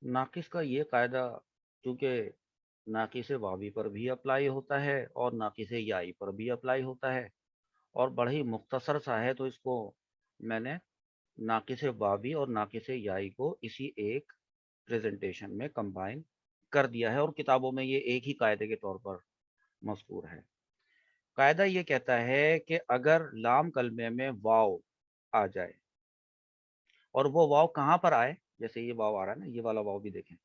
नाकिस का ये कायदा चूंकि नाकिस वावी पर भी अप्लाई होता है और नाकिस याई पर भी अप्लाई होता है और बड़ा ही मुख्तसर सा है, तो इसको मैंने नाकिस वावी और नाकिस याई को इसी एक प्रेजेंटेशन में कंबाइन कर दिया है और किताबों में ये एक ही कायदे के तौर पर मज़कूर है। कायदा ये कहता है कि अगर लाम कलमे में वाव आ जाए और वो वाव कहाँ पर आए, जैसे ये वाव आ रहा है ना, ये वाला वाव भी देखें,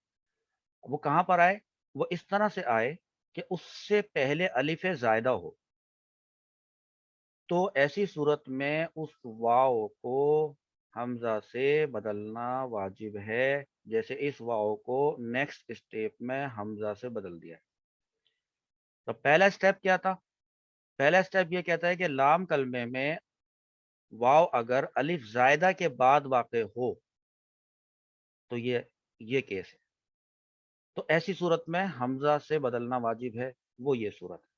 वो कहाँ पर आए, वो इस तरह से आए कि उससे पहले अलिफ ज़ायदा हो, तो ऐसी सूरत में उस वाव को हमजा से बदलना वाजिब है। जैसे इस वाव को नेक्स्ट स्टेप में हमजा से बदल दिया। तो पहला स्टेप क्या था? पहला स्टेप ये कहता है कि लाम कलमे में वाव अगर अलिफ ज़ायदा के बाद वाक़े हो, तो ये केस है। तो ऐसी सूरत में हमजा से बदलना वाजिब है, वो ये सूरत है।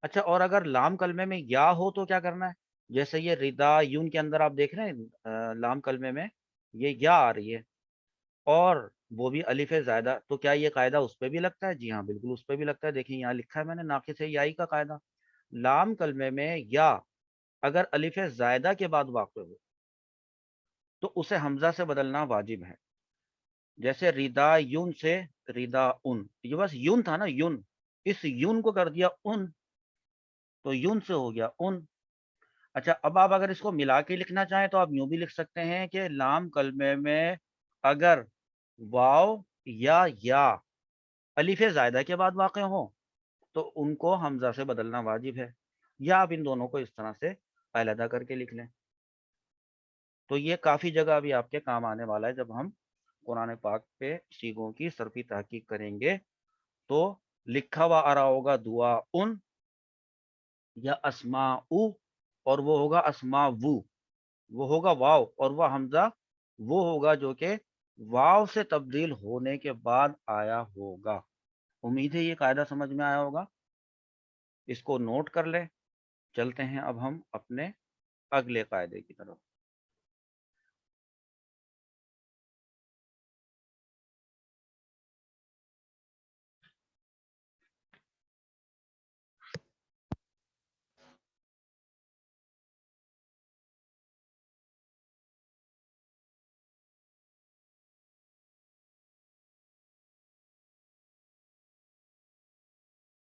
अच्छा, और अगर लाम कलमे में या हो तो क्या करना है? जैसे ये रिदा यून के अंदर आप देख रहे हैं, लाम कलमे में ये या आ रही है और वो भी अलिफ ज़ायदा, तो क्या ये कायदा उस पे भी लगता है? जी हाँ, बिल्कुल उस पे भी लगता है। देखिए यहाँ लिखा है मैंने नाकिस याई का कायदा। लाम कलमे में या अगर अलिफ ज़ायदा के बाद वाक़ हो, तो उसे हमज़ा से बदलना वाजिब है। जैसे रिदा यून से रिदा उन, ये बस यून था ना, यून, इस यून को कर दिया उन, तो यून से हो गया उन। अच्छा, अब आप अगर इसको मिला के लिखना चाहें तो आप यूँ भी लिख सकते हैं कि लाम कलमे में अगर वाव या अलिफ ज़ायदा के बाद वाक़ हों, तो उनको हमज़ा से बदलना वाजिब है। या आप इन दोनों को इस तरह से अलहदा करके लिख लें। तो ये काफ़ी जगह अभी आपके काम आने वाला है जब हम कुरान पाक पे सीगों की सरफ़ी तहकीक करेंगे। तो लिखा हुआ आ रहा होगा दुआ उन या अस्माउ, और वो होगा अस्मावु, वो होगा वाव और वह हमज़ा वो होगा जो कि वाव से तब्दील होने के बाद आया होगा। उम्मीद है ये कायदा समझ में आया होगा। इसको नोट कर लें। चलते हैं अब हम अपने अगले कायदे की तरफ।